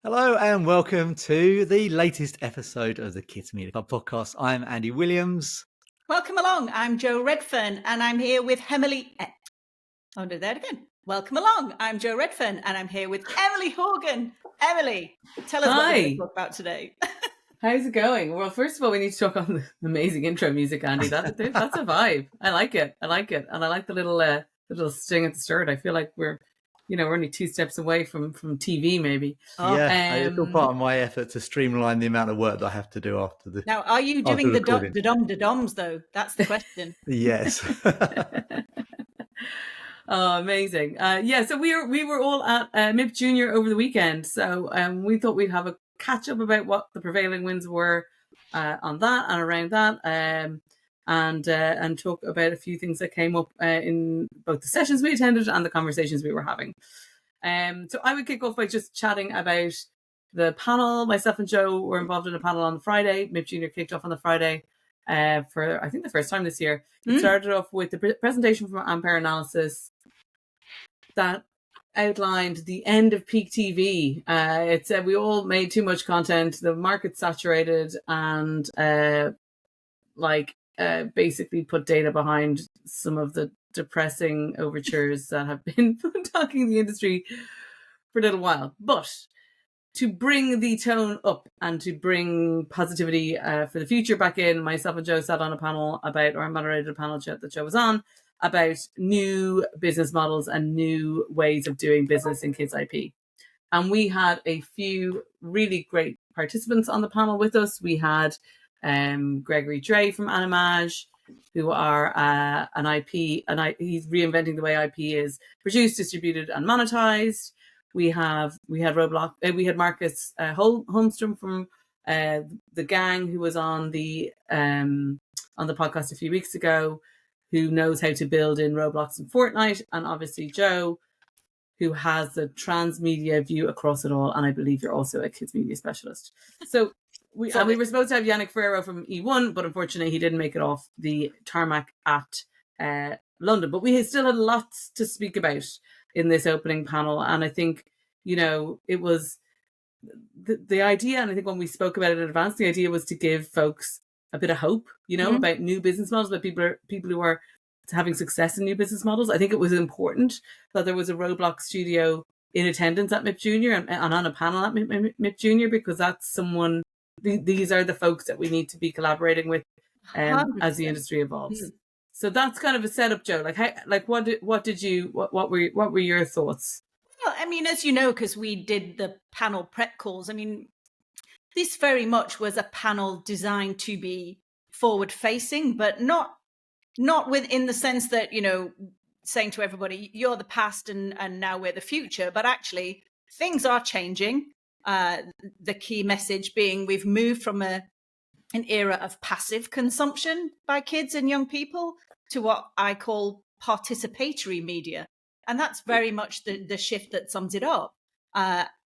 Hello and welcome to the latest episode of the Kids Media Club podcast. I'm Andy Williams. Welcome along. I'm Jo Redfern and I'm here with Emily. I'll do that again. Welcome along. I'm Jo Redfern and I'm here with Emily Horgan. Emily, tell us what we're going to talk about today. How's it going? Well, first of all, we need to talk on the amazing intro music, Andy. That's a vibe. I like it. And I like the little sting at the start. I feel like we're only two steps away from TV, maybe. It's all part of my effort to streamline the amount of work that I have to do after the. Now, are you doing the doms though? That's the question. Yes. Oh, amazing. So we were all at MIP Junior over the weekend. So we thought we'd have a catch up about what the prevailing winds were on that and around that, and talk about a few things that came up in both the sessions we attended and the conversations we were having. So I would kick off by just chatting about the panel. Myself and Jo were involved in a panel on the Friday. MIP Junior kicked off on the Friday for, I think, the first time this year. It started off with the presentation from Ampere Analysis that outlined the end of peak TV. It said we all made too much content, the market's saturated, and basically put data behind some of the depressing overtures that have been talking the industry for a little while. But to bring the tone up and to bring positivity for the future back in, myself and Jo sat on a panel I moderated a panel that Jo was on, about new business models and new ways of doing business in kids IP. And we had a few really great participants on the panel with us. We had Gregory Dre from Animage, who are an IP, and he's reinventing the way IP is produced, distributed, and monetized. We had Roblox. We had Marcus Holmstrom from the Gang, who was on the podcast a few weeks ago, who knows how to build in Roblox and Fortnite, and obviously Jo, who has the transmedia view across it all. And I believe you're also a kids media specialist. So we were supposed to have Yannick Ferrero from E1, but unfortunately he didn't make it off the tarmac at London. But we still had lots to speak about in this opening panel. And I think, it was the idea, and I think when we spoke about it in advance, the idea was to give folks a bit of hope, about new business models, about people who are having success in new business models. I think it was important that there was a Roblox studio in attendance at MIP Junior and on a panel at MIP Junior, because that's someone. These are the folks that we need to be collaborating with as the industry evolves. So that's kind of a setup, Jo. What were your thoughts? Well, I mean, as you know, because we did the panel prep calls, I mean, this very much was a panel designed to be forward-facing, but not within the sense that, saying to everybody, you're the past and now we're the future. But actually, things are changing. The key message being we've moved from an era of passive consumption by kids and young people to what I call participatory media. And that's very much the shift that sums it up.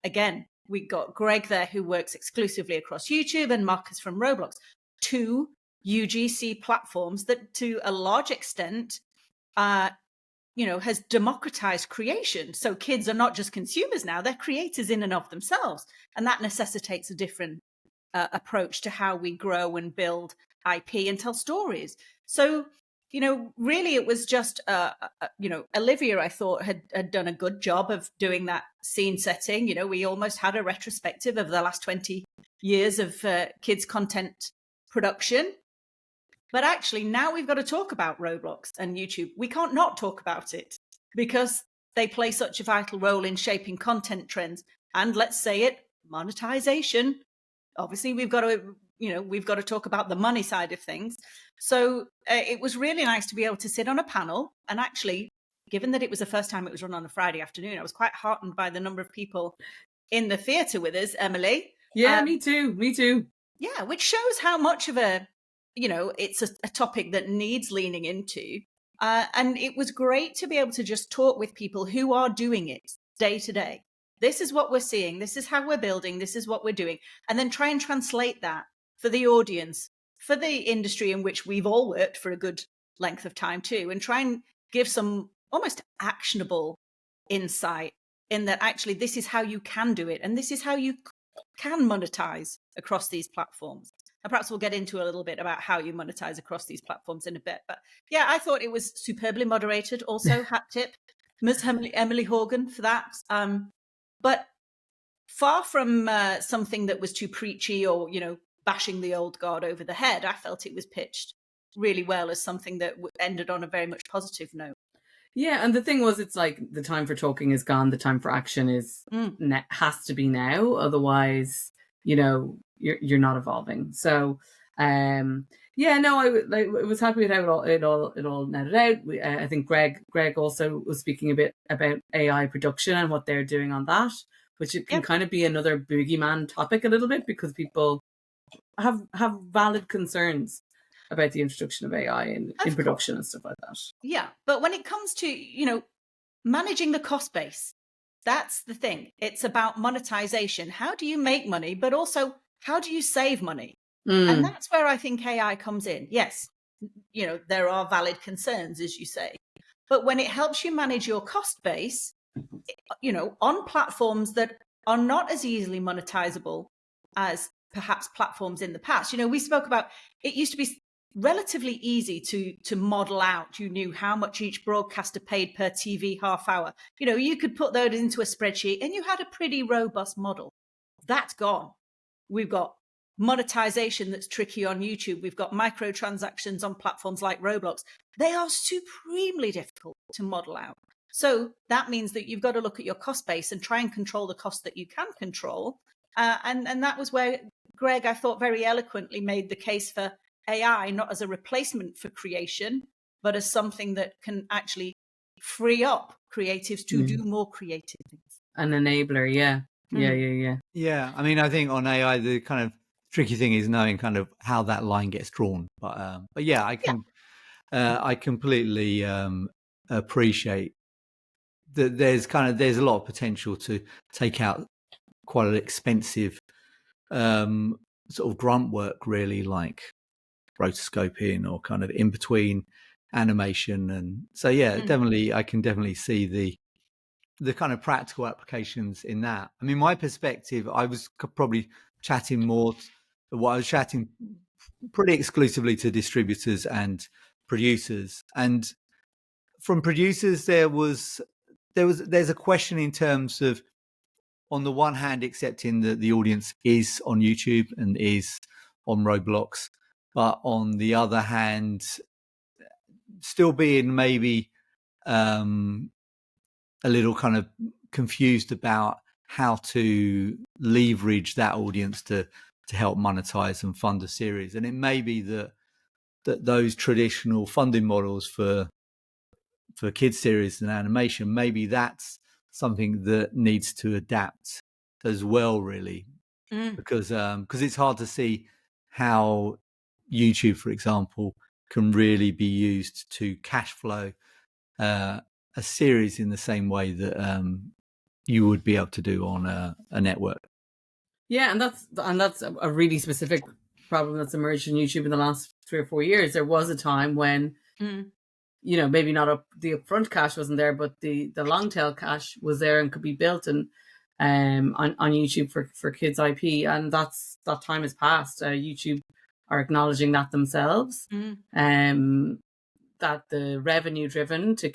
Again, we got Greg there, who works exclusively across YouTube, and Marcus from Roblox, two UGC platforms that to a large extent, has democratized creation. So kids are not just consumers now, they're creators in and of themselves. And that necessitates a different approach to how we grow and build IP and tell stories. So, really it was just, Olivia, I thought, had done a good job of doing that scene setting. We almost had a retrospective of the last 20 years of kids content production. But actually, now we've got to talk about Roblox and YouTube. We can't not talk about it because they play such a vital role in shaping content trends. And let's say it, monetization. Obviously, we've got to talk about the money side of things. So it was really nice to be able to sit on a panel. And actually, given that it was the first time it was run on a Friday afternoon, I was quite heartened by the number of people in the theatre with us, Emily. Yeah, me too. Yeah, which shows how much of it's a topic that needs leaning into. And it was great to be able to just talk with people who are doing it day to day. This is what we're seeing. This is how we're building. This is what we're doing. And then try and translate that for the audience, for the industry in which we've all worked for a good length of time too, and try and give some almost actionable insight in that actually this is how you can do it, and this is how you can monetize across these platforms. And perhaps we'll get into a little bit about how you monetize across these platforms in a bit. But yeah, I thought it was superbly moderated. Also, hat tip, Ms. Emily Horgan for that. But far from something that was too preachy or, bashing the old guard over the head, I felt it was pitched really well as something that ended on a very much positive note. Yeah, and the thing was, it's like the time for talking is gone. The time for action has to be now. Otherwise, you're not evolving. So, yeah, no, I was happy with how it all netted out. I think Greg also was speaking a bit about AI production and what they're doing on that, which it can kind of be another boogeyman topic a little bit, because people have valid concerns about the introduction of AI in production and stuff like that. Yeah, but when it comes to, managing the cost base, that's the thing. It's about monetization. How do you make money, but also how do you save money? And that's where I think AI comes in. Yes, there are valid concerns, as you say, but when it helps you manage your cost base, on platforms that are not as easily monetizable as perhaps platforms in the past. We spoke about, it used to be relatively easy to model out. You knew how much each broadcaster paid per TV half hour. You could put those into a spreadsheet and you had a pretty robust model. That's gone. We've got monetization that's tricky on YouTube. We've got microtransactions on platforms like Roblox. They are supremely difficult to model out. So that means that you've got to look at your cost base and try and control the cost that you can control. And that was where Greg, I thought, very eloquently made the case for AI, not as a replacement for creation, but as something that can actually free up creatives to do more creative things. An enabler, yeah. Yeah, I mean, I think on AI, the kind of tricky thing is knowing kind of how that line gets drawn. But yeah, I completely appreciate that there's a lot of potential to take out quite an expensive sort of grunt work, really, like rotoscoping or kind of in between animation. And so yeah, definitely I can definitely see the kind of practical applications in that. I mean, my perspective, I was probably chatting pretty exclusively to distributors and producers. And from producers, there's a question in terms of, on the one hand, accepting that the audience is on YouTube and is on Roblox, but on the other hand, still being maybe a little kind of confused about how to leverage that audience to help monetize and fund a series. And it may be that those traditional funding models for kids series and animation, maybe that's something that needs to adapt as well, really, because it's hard to see how YouTube, for example, can really be used to cash flow a series in the same way that you would be able to do on a network. Yeah, and that's a really specific problem that's emerged in YouTube in the last 3 or 4 years. There was a time when, maybe not the upfront cash wasn't there, but the long tail cash was there and could be built and on YouTube for kids IP, and that time has passed. YouTube are acknowledging that themselves, that the revenue driven to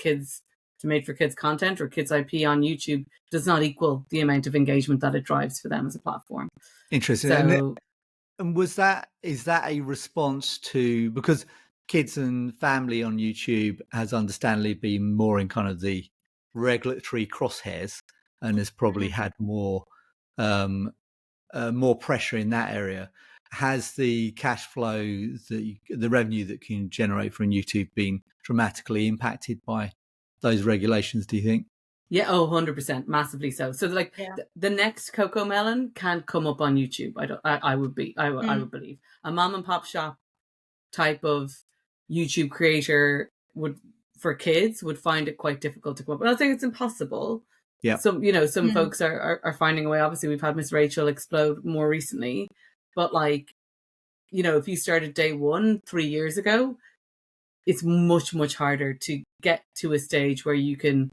made for kids content or kids IP on YouTube does not equal the amount of engagement that it drives for them as a platform. Interesting. So, and is that a response to, because kids and family on YouTube has understandably been more in kind of the regulatory crosshairs and has probably had more pressure in that area. Has the cash flow, the revenue that can generate from YouTube been dramatically impacted by those regulations, do you think? Yeah, 100%, massively so. So like the next Coco Melon can't come up on YouTube. I would believe a mom and pop shop type of YouTube creator for kids would find it quite difficult to come up. But I think it's impossible. Yeah. Some folks are finding a way. Obviously, we've had Miss Rachel explode more recently, but like, if you started day one 3 years ago, it's much, much harder to get to a stage where you can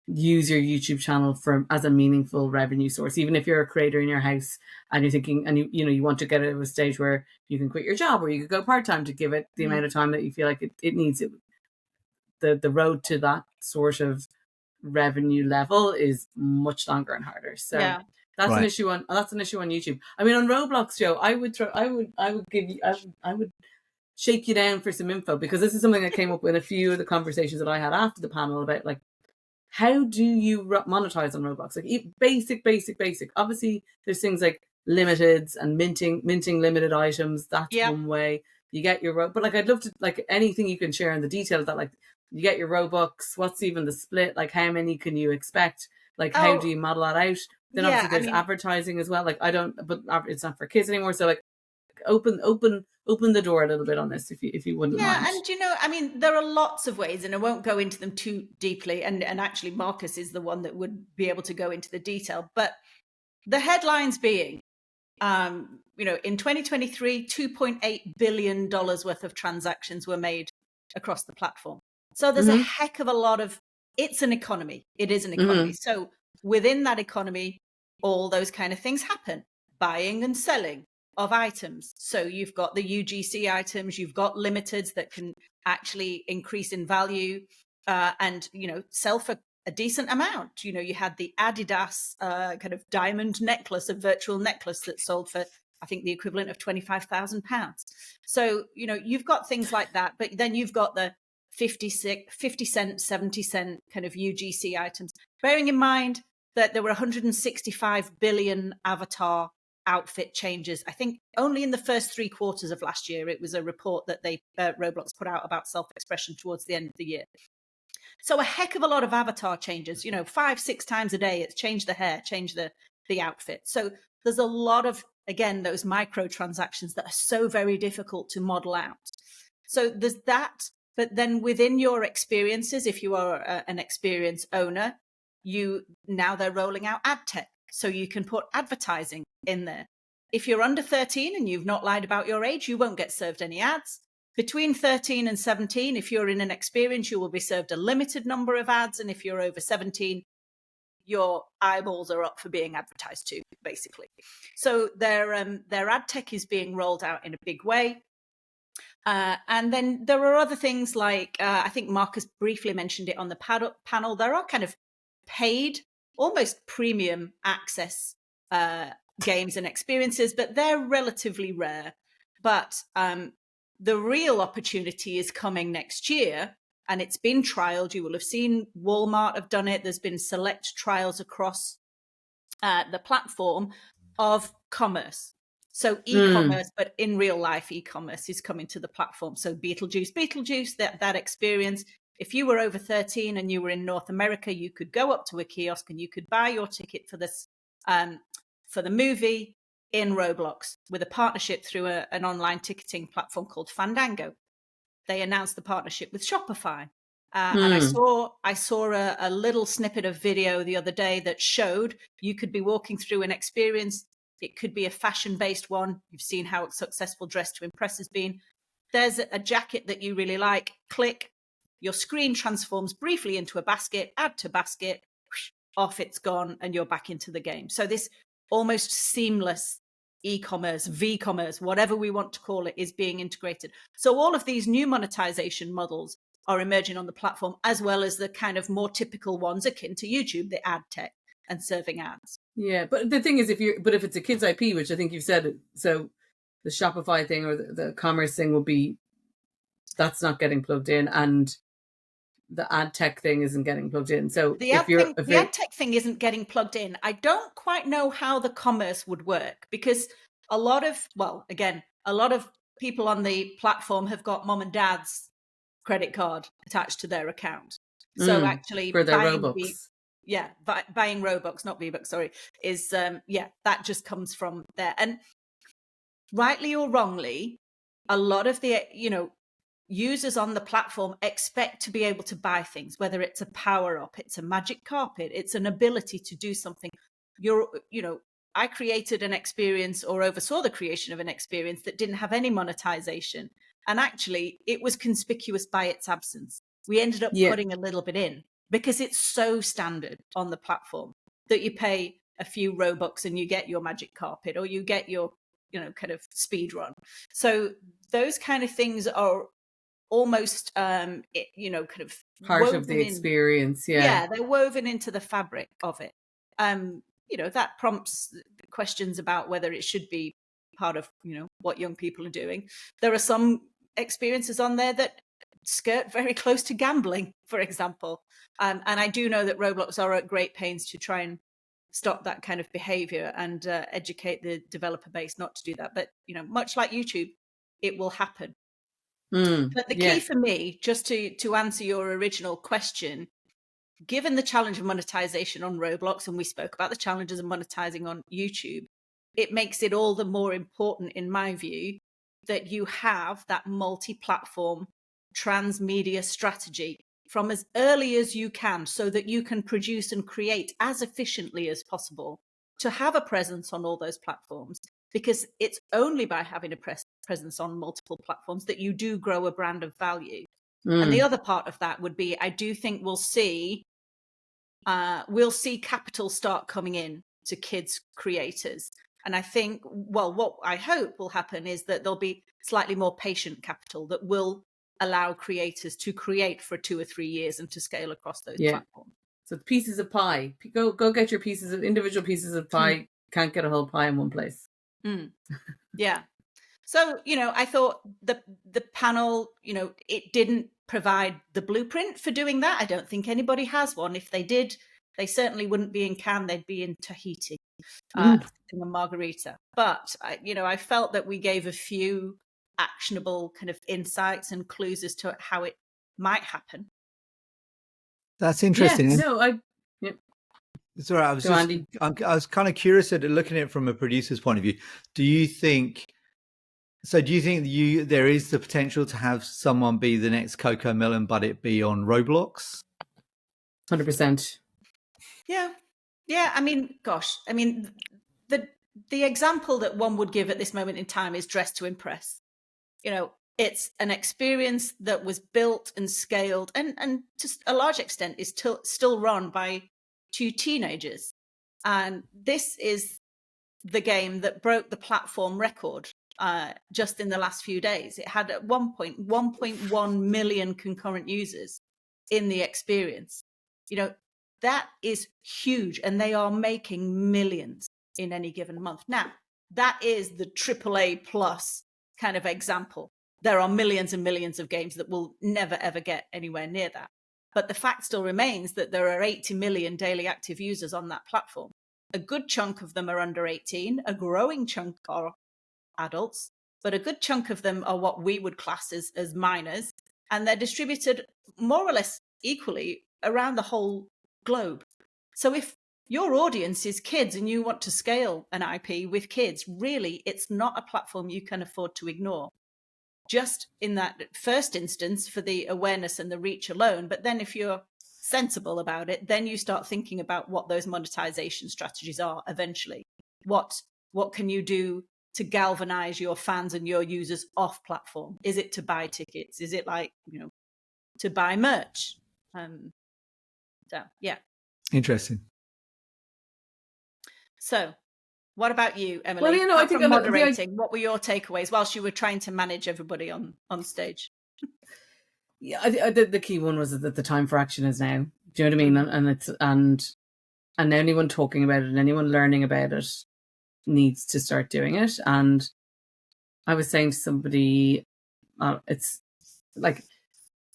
use your YouTube channel as a meaningful revenue source. Even if you're a creator in your house and you're thinking, and you want to get it to a stage where you can quit your job or you could go part-time to give it the amount of time that you feel like it needs it. The road to that sort of revenue level is much longer and harder. So that's an issue on YouTube. I mean, on Roblox, Joe, I would shake you down for some info, because this is something that came up in a few of the conversations that I had after the panel about, like, how do you monetize on Roblox? Like basic. Obviously, there's things like limiteds and minting limited items. That's one way you get your but like, I'd love to, like, anything you can share in the details that, like, you get your Robux. What's even the split? Like, how many can you expect? Like, how do you model that out? Then obviously there's advertising as well. Like, but it's not for kids anymore. So, like, open the door a little bit on this, if you wouldn't mind. And I mean, there are lots of ways, and I won't go into them too deeply. And actually, Marcus is the one that would be able to go into the detail. But the headlines being, in 2023, $2.8 billion worth of transactions were made across the platform. So there's a heck of a lot of, it's an economy. It is an economy. So within that economy, all those kind of things happen. Buying and selling of items. So you've got the UGC items, you've got limiteds that can actually increase in value and, sell for a decent amount. You had the Adidas kind of diamond necklace, a virtual necklace that sold for, I think, the equivalent of £25,000. So, you've got things like that, but then you've got the 50 cent, 70 cent kind of UGC items, bearing in mind that there were 165 billion avatar outfit changes. I think only in the first 3 quarters of last year. It was a report that Roblox put out about self-expression towards the end of the year. So a heck of a lot of avatar changes, 5-6 times a day. It's changed the hair, changed the outfit. So there's a lot of, again, those microtransactions that are so very difficult to model out. So there's that. But then within your experiences, if you are an experience owner, now they're rolling out ad tech. So you can put advertising in there. If you're under 13 and you've not lied about your age, you won't get served any ads. Between 13 and 17, if you're in an experience, you will be served a limited number of ads. And if you're over 17, your eyeballs are up for being advertised to, basically. So their ad tech is being rolled out in a big way. And then there are other things like, I think Marcus briefly mentioned it on the panel. There are kind of paid, almost premium access games and experiences, but they're relatively rare. But the real opportunity is coming next year, and it's been trialed. You will have seen Walmart have done it. There's been select trials across the platform of commerce. So e-commerce, but in real life, e-commerce is coming to the platform. So Beetlejuice, that experience. If you were over 13 and you were in North America, you could go up to a kiosk and you could buy your ticket for this for the movie in Roblox with a partnership through an online ticketing platform called Fandango. They announced the partnership with Shopify. And I saw a little snippet of video the other day that showed you could be walking through an experience. It could be a fashion-based one. You've seen how successful Dress to Impress has been. There's a jacket that you really like. Click. Your screen transforms briefly into a basket. Add to basket. Whoosh, off it's gone, and you're back into the game. So this almost seamless e-commerce, v-commerce, whatever we want to call it, is being integrated. So all of these new monetization models are emerging on the platform, as well as the kind of more typical ones akin to YouTube, the ad tech and serving ads. Yeah, but the thing is, if it's a kids IP, which I think you've said, so the Shopify thing or the commerce thing will be, that's not getting plugged in, and the ad tech thing isn't getting plugged in. So the ad tech thing isn't getting plugged in. I don't quite know how the commerce would work, because a lot of people on the platform have got mom and dad's credit card attached to their account. So actually for their Robux. Buying Robux, not V-Bucks, sorry, is, that just comes from there. And rightly or wrongly, a lot of the, users on the platform expect to be able to buy things, whether it's a power-up, it's a magic carpet, it's an ability to do something. I created an experience or oversaw the creation of an experience that didn't have any monetization. And actually, it was conspicuous by its absence. We ended up putting a little bit in. because it's so standard on the platform that you pay a few Robux and you get your magic carpet, or you get your, kind of speed run. So those kind of things are almost, kind of part of the experience. Yeah, they're woven into the fabric of it. That prompts questions about whether it should be part of, what young people are doing. There are some experiences on there that skirt very close to gambling, for example. And I do know that Roblox are at great pains to try and stop that kind of behavior and educate the developer base not to do that. But, much like YouTube, it will happen. But the key for me, just to answer your original question, given the challenge of monetization on Roblox, and we spoke about the challenges of monetizing on YouTube, it makes it all the more important, in my view, that you have that multi-platform transmedia strategy from as early as you can, so that you can produce and create as efficiently as possible to have a presence on all those platforms. Because it's only by having a presence on multiple platforms that you do grow a brand of value. And the other part of that would be, I do think we'll see capital start coming in to kids creators. And I think, what I hope will happen is that there'll be slightly more patient capital that will allow creators to create for 2 or 3 years and to scale across those platforms. So pieces of pie. Go get your individual pieces of pie. Can't get a whole pie in one place. Yeah. So, I thought the panel, it didn't provide the blueprint for doing that. I don't think anybody has one. If they did, they certainly wouldn't be in Cannes. They'd be in Tahiti, sipping a margarita. But, I felt that we gave a few actionable kind of insights and clues as to how it might happen. That's interesting. Sorry, I was kind of curious at looking at it from a producer's point of view. Do you think there is the potential to have someone be the next Coco Melon, but it be on Roblox? 100%. Yeah. I mean, the example that one would give at this moment in time is Dress to Impress. It's an experience that was built and scaled and to a large extent is still run by 2 teenagers. And this is the game that broke the platform record just in the last few days. It had at one point 1.1 million concurrent users in the experience. That is huge, and they are making millions in any given month. Now, that is the AAA plus kind of example. There are millions and millions of games that will never, ever get anywhere near that. But the fact still remains that there are 80 million daily active users on that platform. A good chunk of them are under 18. A growing chunk are adults, but a good chunk of them are what we would class as minors. And they're distributed more or less equally around the whole globe. So if your audience is kids and you want to scale an IP with kids, really, it's not a platform you can afford to ignore. Just in that first instance for the awareness and the reach alone. But then if you're sensible about it, then you start thinking about what those monetization strategies are eventually. What can you do to galvanize your fans and your users off platform? Is it to buy tickets? Is it to buy merch? Interesting. So what about you, Emily? Well, I think moderating. What were your takeaways whilst you were trying to manage everybody on stage? Yeah, the key one was that the time for action is now. Do you know what I mean? And anyone talking about it and anyone learning about it needs to start doing it. And I was saying to somebody, it's like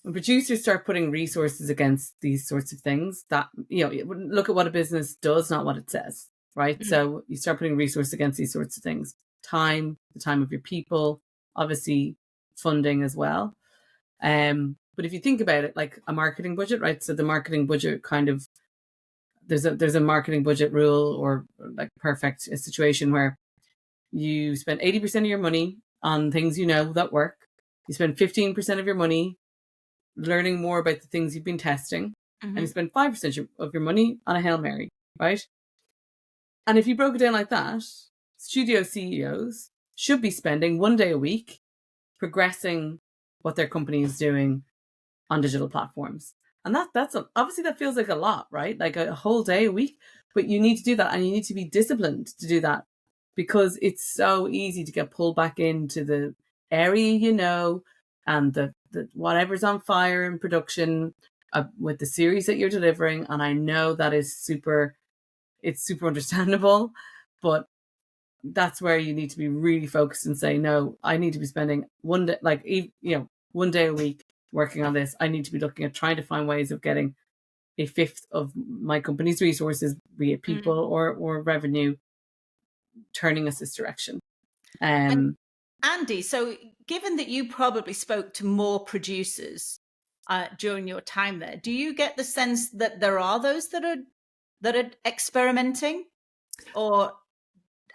when producers start putting resources against these sorts of things, that look at what a business does, not what it says. Right. Mm-hmm. So you start putting resources against these sorts of things. The time of your people, obviously funding as well. But if you think about it like a marketing budget, right? So the marketing budget kind of, there's a marketing budget rule or like perfect situation where you spend 80% of your money on things that work. You spend 15% of your money learning more about the things you've been testing. Mm-hmm. And you spend 5% of your money on a Hail Mary, right? And if you broke it down like that, studio CEOs should be spending 1 day a week progressing what their company is doing on digital platforms. And obviously that feels like a lot, right? Like a whole day a week, but you need to do that, and you need to be disciplined to do that, because it's so easy to get pulled back into the area, and the whatever's on fire in production with the series that you're delivering. And I know that is super understandable, but that's where you need to be really focused and say, no, I need to be spending one day, one day a week working on this. I need to be looking at trying to find ways of getting a fifth of my company's resources, be it people or revenue, turning us this direction. And Andy, so given that you probably spoke to more producers during your time there, do you get the sense that there are those that are experimenting, or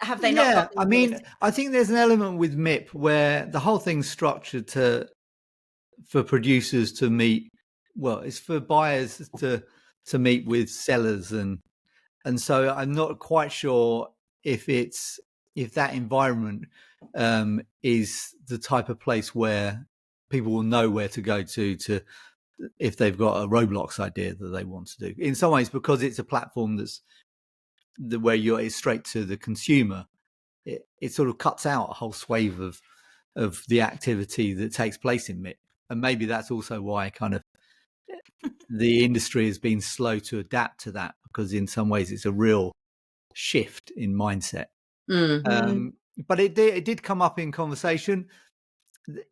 have they not? Yeah, got the I mean, ability? I think there's an element with MIP where the whole thing's structured for producers to meet. Well, it's for buyers to meet with sellers, and so I'm not quite sure if that environment is the type of place where people will know where to go to if they've got a Roblox idea that they want to do. In some ways, because it's a platform that's where it's straight to the consumer, it sort of cuts out a whole swathe of the activity that takes place in MIP. And maybe that's also why kind of the industry has been slow to adapt to that, because in some ways it's a real shift in mindset. But it did come up in conversation.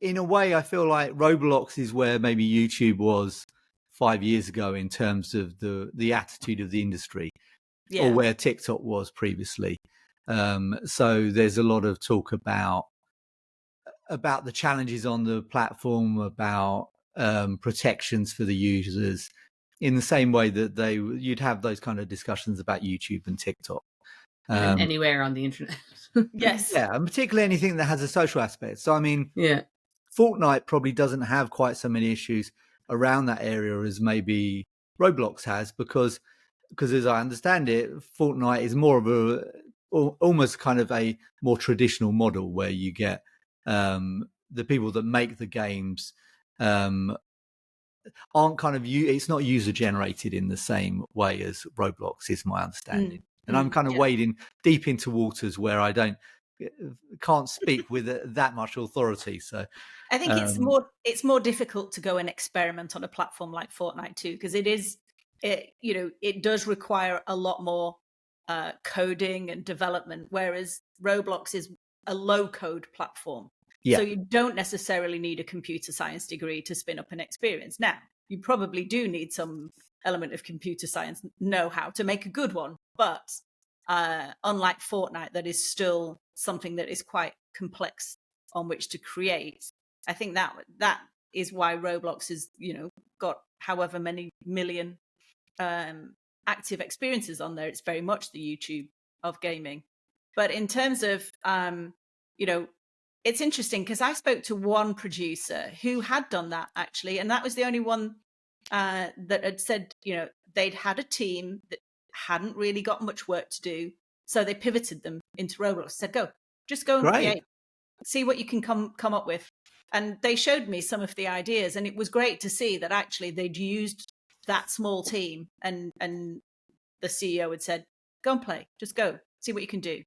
In a way, I feel like Roblox is where maybe YouTube was 5 years ago in terms of the attitude of the industry, or where TikTok was previously. So there's a lot of talk about the challenges on the platform, about protections for the users, in the same way that you'd have those kind of discussions about YouTube and TikTok. And anywhere on the internet. Yes. Yeah, and particularly anything that has a social aspect. So, I mean, Yeah. Fortnite probably doesn't have quite so many issues around that area as maybe Roblox has, because as I understand it, Fortnite is more of almost kind of a more traditional model where you get the people that make the games aren't kind of it's not user generated in the same way as Roblox, is my understanding. And I'm kind of wading deep into waters where I can't speak with that much authority. So I think it's more difficult to go and experiment on a platform like Fortnite too, because it does require a lot more coding and development, whereas Roblox is a low code platform. Yeah. So you don't necessarily need a computer science degree to spin up an experience. Now, you probably do need some element of computer science know-how to make a good one. But unlike Fortnite, that is still something that is quite complex on which to create. I think that is why Roblox has, got however many million active experiences on there. It's very much the YouTube of gaming. But in terms of, it's interesting because I spoke to one producer who had done that actually, and that was the only one that had said, they'd had a team that hadn't really got much work to do, so they pivoted them into Roblox. Said, just go and create, see what you can come up with. And they showed me some of the ideas, and it was great to see that actually they'd used that small team, and the CEO had said, go and play, just go, see what you can do.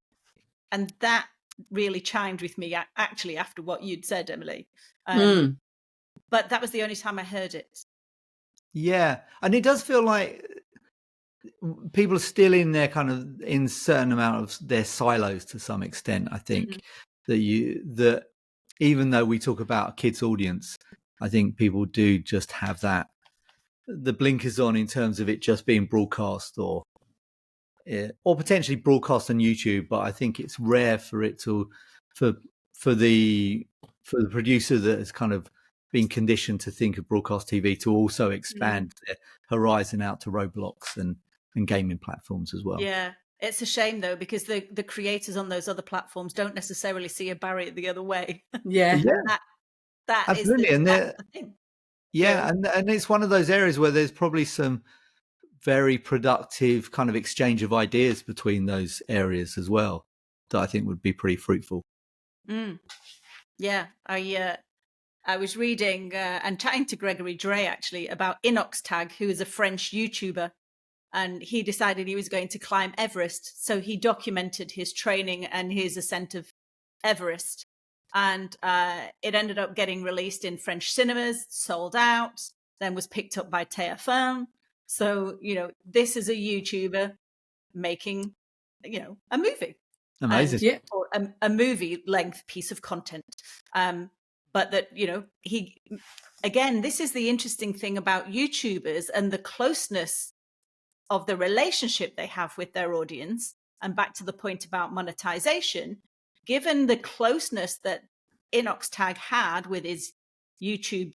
And that really chimed with me actually after what you'd said, Emily. But that was the only time I heard it. Yeah. And it does feel like people are still in their kind of in certain amount of their silos to some extent. I think that even though we talk about a kids audience, I think people do just have the blinkers on in terms of it just being broadcast or potentially broadcast on YouTube. But I think it's rare for it for the producer that has kind of been conditioned to think of broadcast TV to also expand their horizon out to Roblox and gaming platforms as well. Yeah, it's a shame though, because the creators on those other platforms don't necessarily see a barrier the other way. Yeah. that absolutely. is the thing. Yeah, and it's one of those areas where there's probably some very productive kind of exchange of ideas between those areas as well that I think would be pretty fruitful. Yeah, I was reading and chatting to Gregory Dre actually about Inoxtag, who is a French YouTuber, and he decided he was going to climb Everest. So he documented his training and his ascent of Everest. And it ended up getting released in French cinemas, sold out, then was picked up by TF1. So, this is a YouTuber making, a movie. Amazing. Yeah. Or a movie length piece of content. But that, this is the interesting thing about YouTubers and the closeness of the relationship they have with their audience. And back to the point about monetization, given the closeness that Inoxtag had with his YouTube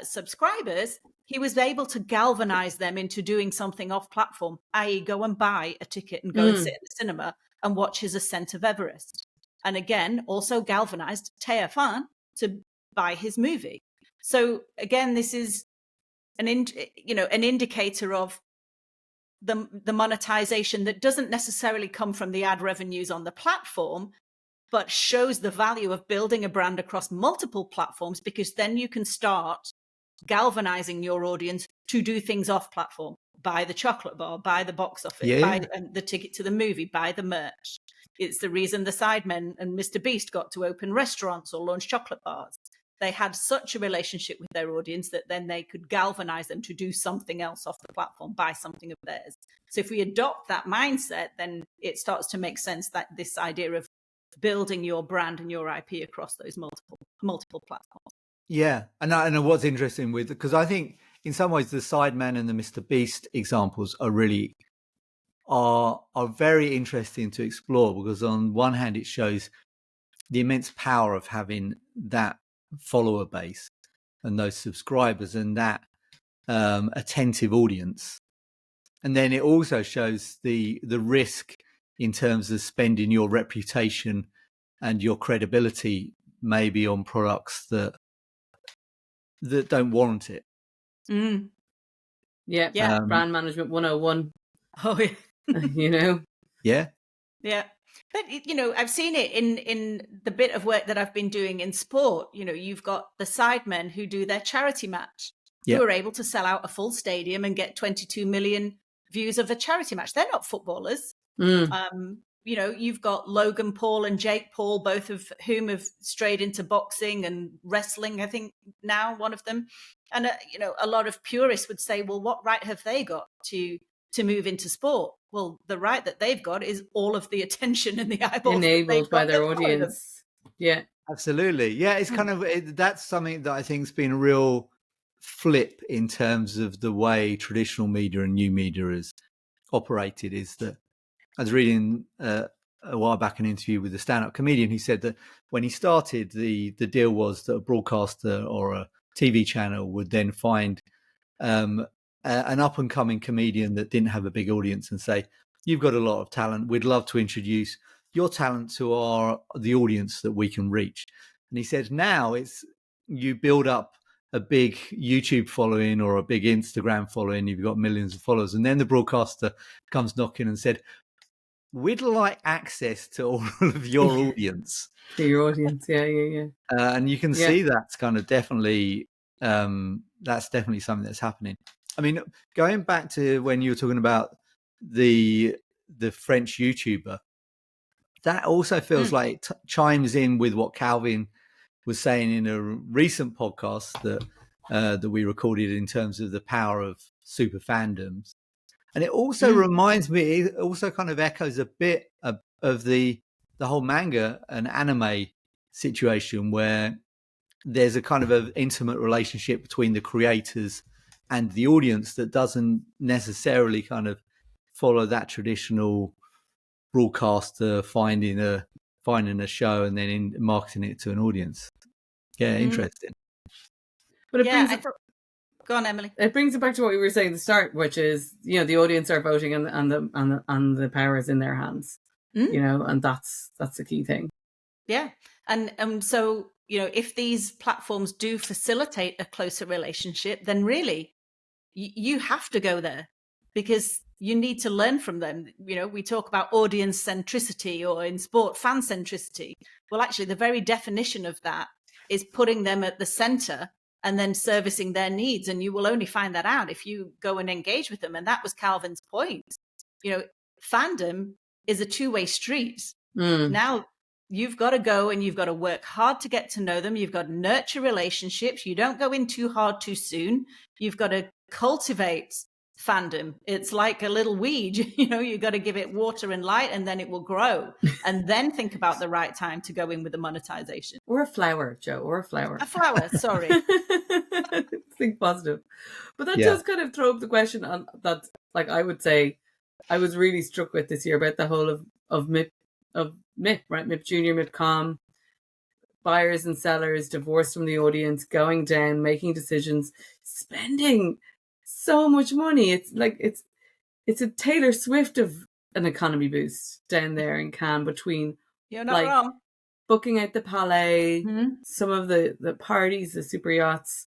subscribers, he was able to galvanize them into doing something off platform, i.e. go and buy a ticket and go and sit in the cinema and watch his ascent of Everest. And again, also galvanized TF1 to buy his movie. So again, this is an indicator of the monetization that doesn't necessarily come from the ad revenues on the platform, but shows the value of building a brand across multiple platforms, because then you can start galvanizing your audience to do things off platform. Buy the chocolate bar, buy the box office, buy the ticket to the movie, buy the merch. It's the reason the Sidemen and Mr. Beast got to open restaurants or launch chocolate bars. They had such a relationship with their audience that then they could galvanize them to do something else off the platform, buy something of theirs. So if we adopt that mindset, then it starts to make sense that this idea of building your brand and your IP across those multiple platforms. Yeah, and what's interesting with, because I think in some ways the Sideman and the Mr. Beast examples are very interesting to explore, because on one hand it shows the immense power of having that follower base and those subscribers and that attentive audience, and then it also shows the risk in terms of spending your reputation and your credibility maybe on products that don't warrant it. Yeah. Brand management 101. Oh yeah. Yeah. But I've seen it in the bit of work that I've been doing in sport. You've got the Sidemen who do their charity match, who are able to sell out a full stadium and get 22 million views of a charity match. They're not footballers. You've got Logan Paul and Jake Paul, both of whom have strayed into boxing and wrestling, I think now, one of them. And, a lot of purists would say, well, what right have they got to move into sport? Well, the right that they've got is all of the attention and the eyeballs enabled by their audience. Yeah, absolutely. Yeah, it's kind of, that's something that I think has been a real flip in terms of the way traditional media and new media has operated. Is that I was reading a while back an interview with a stand-up comedian who said that when he started, the deal was that a broadcaster or a TV channel would then find an up-and-coming comedian that didn't have a big audience and say, you've got a lot of talent, we'd love to introduce your talent to the audience that we can reach. And he said now it's you build up a big YouTube following or a big Instagram following, you've got millions of followers, and then the broadcaster comes knocking and said, we'd like access to all of your audience. To your audience, yeah. And you can see that's kind of definitely something that's happening. I mean, going back to when you were talking about the French YouTuber, that also feels like it chimes in with what Calvin was saying in a recent podcast that we recorded in terms of the power of super fandoms. And it also reminds me, it also kind of echoes a bit of the whole manga and anime situation, where there's a kind of an intimate relationship between the creators and the audience that doesn't necessarily kind of follow that traditional broadcaster finding a show and then marketing it to an audience. Yeah, interesting. But it go on, Emily. It brings it back to what we were saying at the start, which is, the audience are voting and the power is in their hands. And that's the key thing. Yeah. And so, if these platforms do facilitate a closer relationship, then really you have to go there, because you need to learn from them. We talk about audience centricity, or in sport, fan centricity. Well, actually, the very definition of that is putting them at the center and then servicing their needs. And you will only find that out if you go and engage with them. And that was Calvin's point. Fandom is a two-way street. Now you've got to go and you've got to work hard to get to know them. You've got to nurture relationships. You don't go in too hard too soon. You've got to cultivate fandom. It's like a little weed. You've got to give it water and light, and then it will grow. And then think about the right time to go in with the monetization. Or a flower, Joe, or a flower. A flower, sorry. Think positive. But that does kind of throw up the question on that, like, I would say I was really struck with this year about the whole of MIP, right? MIP Junior, MIP Com, buyers and sellers, divorced from the audience, going down, making decisions, spending so much money. It's like it's a Taylor Swift of an economy boost down there in Cannes, between You're not wrong. Booking out the Palais, some of the parties, the super yachts,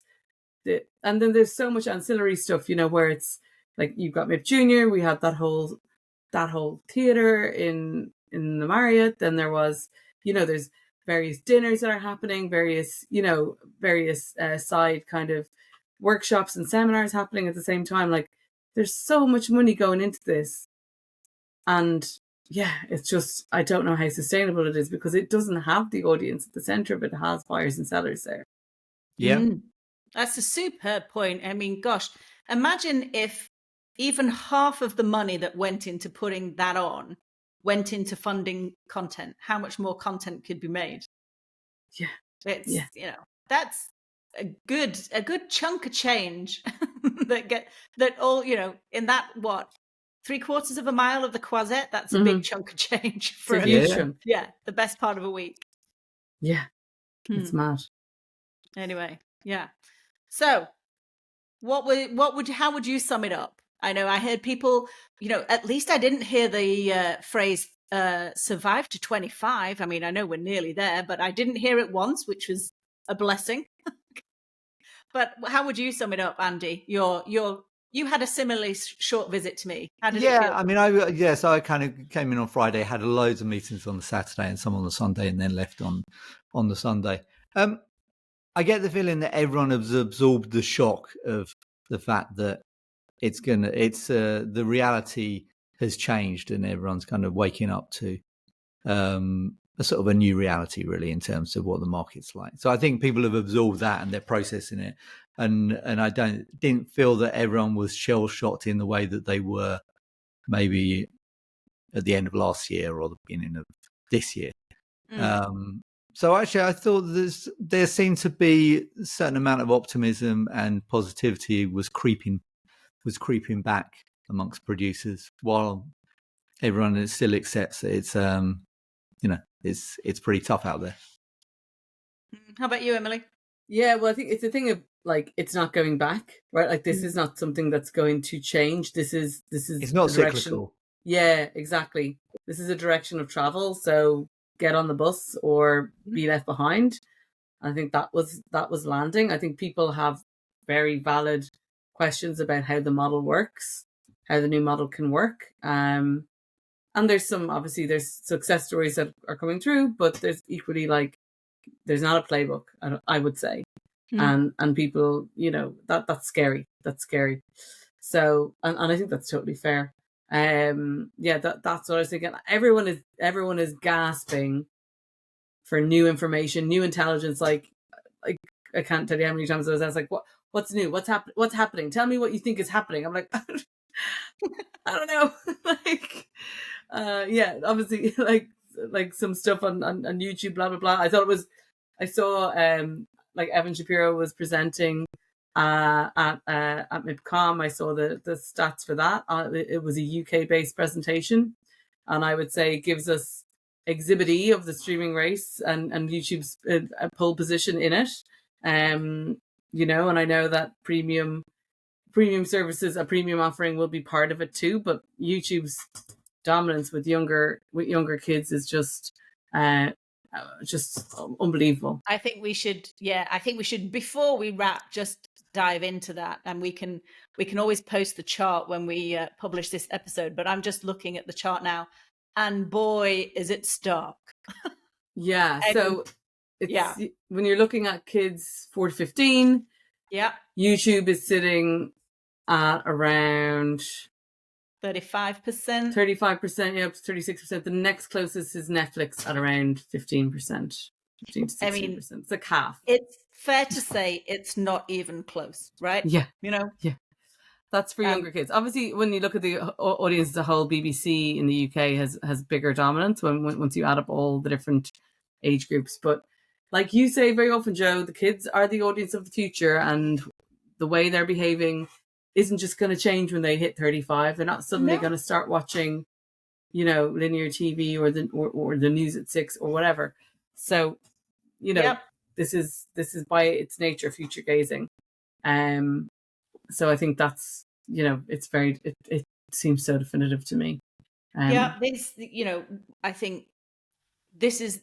and then there's so much ancillary stuff, where it's like you've got MIP Junior, we had that whole theater in the Marriott. Then there was, there's various dinners that are happening, various side kind of workshops and seminars happening at the same time. Like, there's so much money going into this, and it's just, I don't know how sustainable it is, because it doesn't have the audience at the center of it. It has buyers and sellers there. That's a superb point. I mean, gosh, imagine if even half of the money that went into putting that on went into funding content. How much more content could be made? That's a good chunk of change that all, in that, what, 3/4 of a mile of the Croisette, that's a big chunk of change for the best part of a week. It's mad. Anyway, so how would you sum it up? I know I heard people, at least I didn't hear the phrase survive to 25. I mean, I know we're nearly there, but I didn't hear it once, which was a blessing. But how would you sum it up, Andy? You had a similarly short visit to me. How did it feel? I mean, so I kind of came in on Friday, had loads of meetings on the Saturday and some on the Sunday, and then left on the Sunday. I get the feeling that everyone has absorbed the shock of the fact that the reality has changed, and everyone's kind of waking up to a sort of a new reality, really, in terms of what the market's like. So I think people have absorbed that and they're processing it, and I didn't feel that everyone was shell shocked in the way that they were maybe at the end of last year or the beginning of this year. So actually, I thought there seemed to be a certain amount of optimism and positivity was creeping back amongst producers, while everyone still accepts that it's pretty tough out there. How about you, Emily? Yeah, well, I think it's a thing of, like, it's not going back, right? Like, this is not something that's going to change. This is it's not cyclical. Yeah, exactly. This is a direction of travel. So get on the bus or be left behind. I think that was landing. I think people have very valid questions about how the model works, how the new model can work. And there's there's success stories that are coming through, but there's equally, like, there's not a playbook, I would say. And people, that's scary. That's scary. So, and I think that's totally fair. That's what I was thinking. Everyone is gasping for new information, new intelligence. Like I can't tell you how many times I was asked, like, what's new? What's happening? Tell me what you think is happening. I'm like, I don't know. Like, obviously, like some stuff on YouTube, blah blah blah. I saw like Evan Shapiro was presenting at MIPCOM. I saw the stats for that. It was a UK based presentation, and I would say it gives us Exhibit E of the streaming race and YouTube's pole position in it. And I know that premium services, a premium offering, will be part of it too. But YouTube's dominance with younger kids is just unbelievable. I think we should before we wrap, just dive into that, and we can always post the chart when we publish this episode. But I'm just looking at the chart now, and boy, is it stark. Yeah. So Yeah. When you're looking at kids 4 to 15, Yeah. YouTube is sitting at around 35%. 35%, up to 36%. The next closest is Netflix at around 15%, 15 to 16%. I mean, it's like half. It's fair to say it's not even close, right? Yeah. You know? Yeah. That's for younger kids. Obviously, when you look at the audience as a whole, BBC in the UK has bigger dominance once you add up all the different age groups. But like you say very often, Joe, the kids are the audience of the future, and the way they're behaving isn't just going to change when they hit 35. They're not suddenly going to start watching, linear TV or the news at 6 or whatever. So, this is by its nature future gazing. So I think that's, it's very, it seems so definitive to me. This, I think this is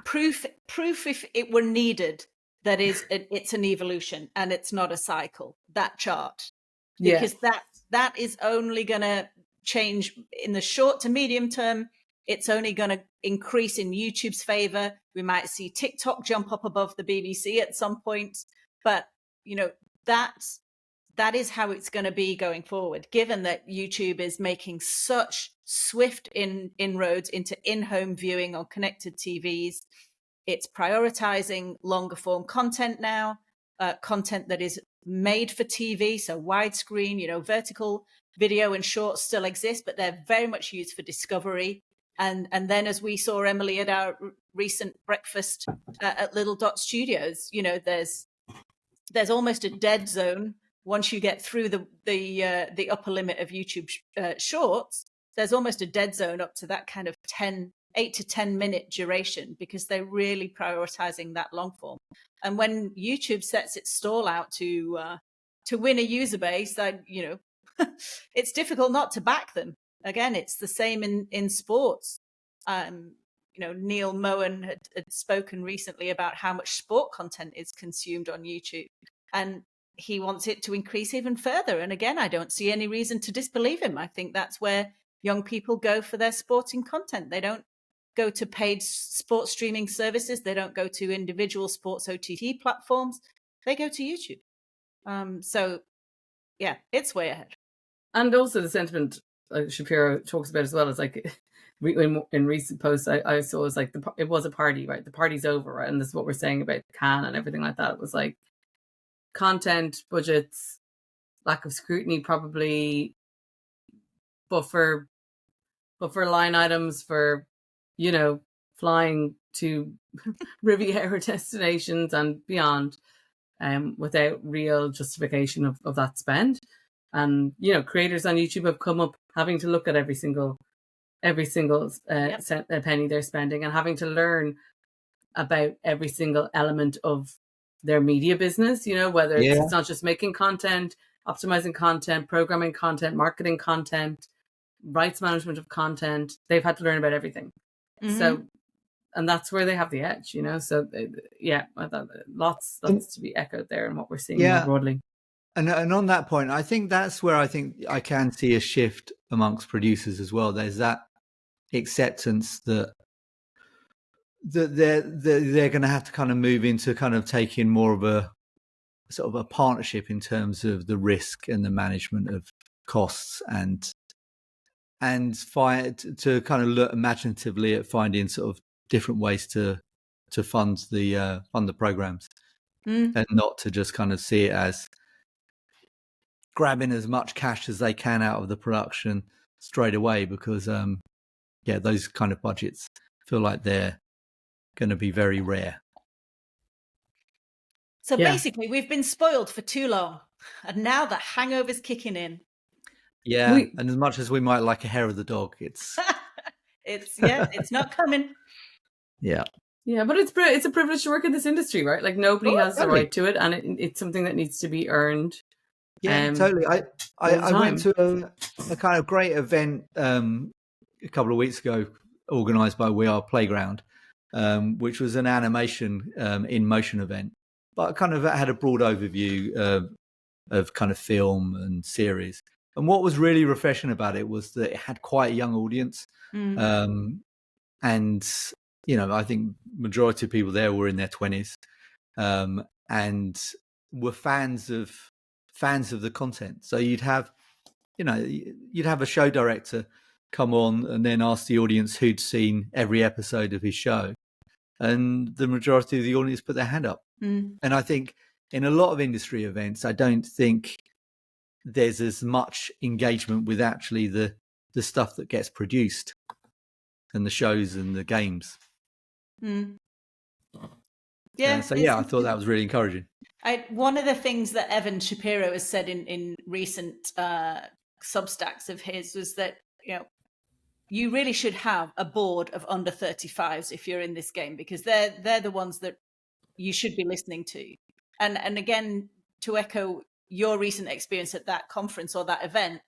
proof if it were needed that it's an evolution and it's not a cycle, that chart. Because that is only going to change in the short to medium term. It's only going to increase in YouTube's favor. We might see TikTok jump up above the BBC at some point, but that is how it's going to be going forward, given that YouTube is making such swift inroads into in-home viewing on connected TVs. It's prioritizing longer form content now, content that is made for TV, so widescreen, vertical video and shorts still exist, but they're very much used for discovery. And then, as we saw, Emily, at our recent breakfast at Little Dot Studios, there's almost a dead zone once you get through the upper limit of YouTube shorts. There's almost a dead zone up to that kind of 8 to 10 minute duration, because they're really prioritizing that long form. And when YouTube sets its stall out to win a user base, that it's difficult not to back them. Again, it's the same in sports. Neil Moen had spoken recently about how much sport content is consumed on YouTube, and he wants it to increase even further. And again, I don't see any reason to disbelieve him. I think that's where young people go for their sporting content. They don't go to paid sports streaming services. They don't go to individual sports OTT platforms. They go to YouTube. So, yeah, it's way ahead. And also the sentiment Shapiro talks about as well is like, in recent posts I saw, was like it was a party, right? The party's over, right? And this is what we're saying about Cannes and everything like that. It was like content, budgets, lack of scrutiny, probably buffer line items for, flying to Riviera destinations and beyond, without real justification of that spend. And, creators on YouTube have come up having to look at every single penny they're spending, and having to learn about every single element of their media business, whether it's not just making content, optimizing content, programming content, marketing content, rights management of content. They've had to learn about everything. Mm-hmm. So, and that's where they have the edge, So, lots to be echoed there in what we're seeing more broadly. And on that point, I think that's where I think I can see a shift amongst producers as well. There's that acceptance that they're going to have to kind of move into kind of taking more of a sort of a partnership in terms of the risk and the management of costs, and to kind of look imaginatively at finding sort of different ways to fund the programs, and not to just kind of see it as grabbing as much cash as they can out of the production straight away, because those kind of budgets feel like they're going to be very rare. So basically, we've been spoiled for too long, and now the hangover's kicking in. Yeah, and as much as we might like a hair of the dog, it's it's not coming. Yeah, but it's a privilege to work in this industry, right? Like nobody has the right to it, and it's something that needs to be earned. Yeah, totally. I went to a kind of great event a couple of weeks ago, organised by We Are Playground, which was an animation in motion event, but kind of had a broad overview of kind of film and series. And what was really refreshing about it was that it had quite a young audience, and I think majority of people there were in their 20s, and were fans of the content. So you'd have a show director come on and then ask the audience who'd seen every episode of his show, and the majority of the audience put their hand up. And I think in a lot of industry events, I don't think there's as much engagement with actually the stuff that gets produced and the shows and the games. Yeah. So I thought that was really encouraging. One of the things that Evan Shapiro has said in recent Substacks of his was that, you really should have a board of under 35s if you're in this game, because they're the ones that you should be listening to. And again, to echo your recent experience at that conference or that event,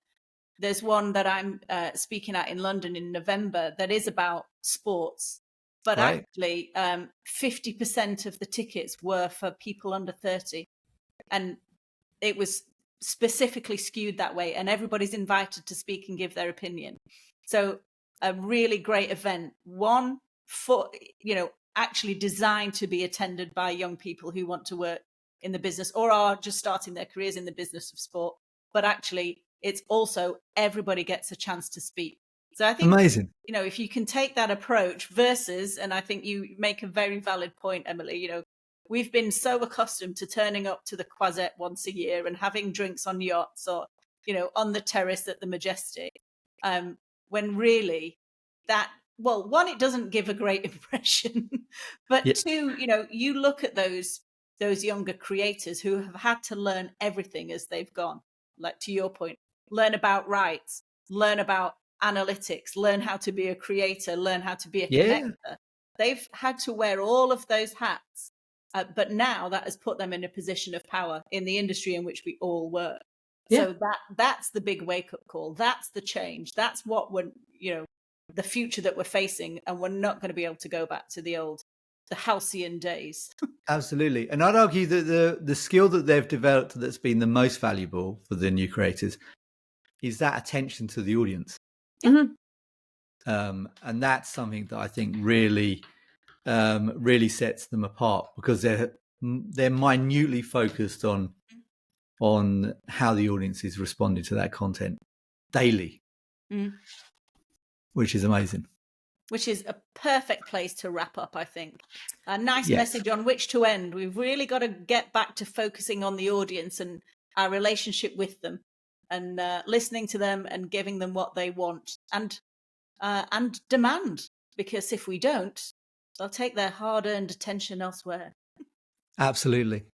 there's one that I'm speaking at in London in November that is about sports. But Right. actually, 50% of the tickets were for people under 30. And it was specifically skewed that way. And everybody's invited to speak and give their opinion. So a really great event. One for, actually designed to be attended by young people who want to work in the business or are just starting their careers in the business of sport. But actually, it's also everybody gets a chance to speak. So I think, Amazing. if you can take that approach versus, and I think you make a very valid point, Emily, we've been so accustomed to turning up to the Croisette once a year and having drinks on yachts or, on the terrace at the Majestic, when really one, it doesn't give a great impression, but two, you look at those younger creators who have had to learn everything as they've gone, like to your point, learn about rights, learn about analytics, learn how to be a creator, learn how to be a connector. They've had to wear all of those hats, but now that has put them in a position of power in the industry in which we all work. So that's the big wake-up call. That's the change. That's what we're, the future that we're facing, and we're not going to be able to go back to the halcyon days. Absolutely. And I'd argue that the skill that they've developed that's been the most valuable for the new creators is that attention to the audience. Mm-hmm. And that's something that I think really sets them apart, because they're minutely focused on how the audience is responding to that content daily, which is amazing. Which is a perfect place to wrap up, I think. A nice message on which to end. We've really got to get back to focusing on the audience and our relationship with them, and listening to them and giving them what they want and demand. Because if we don't, they'll take their hard-earned attention elsewhere. Absolutely.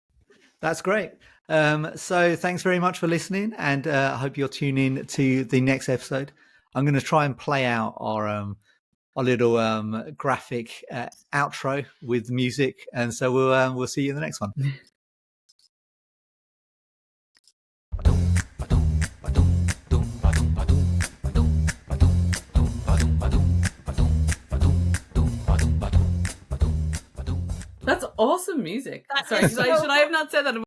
That's great. So thanks very much for listening, and I hope you'll tune in to the next episode. I'm going to try and play out our little graphic outro with music, and so we'll see you in the next one. That's awesome music. Sorry, should I have not said that?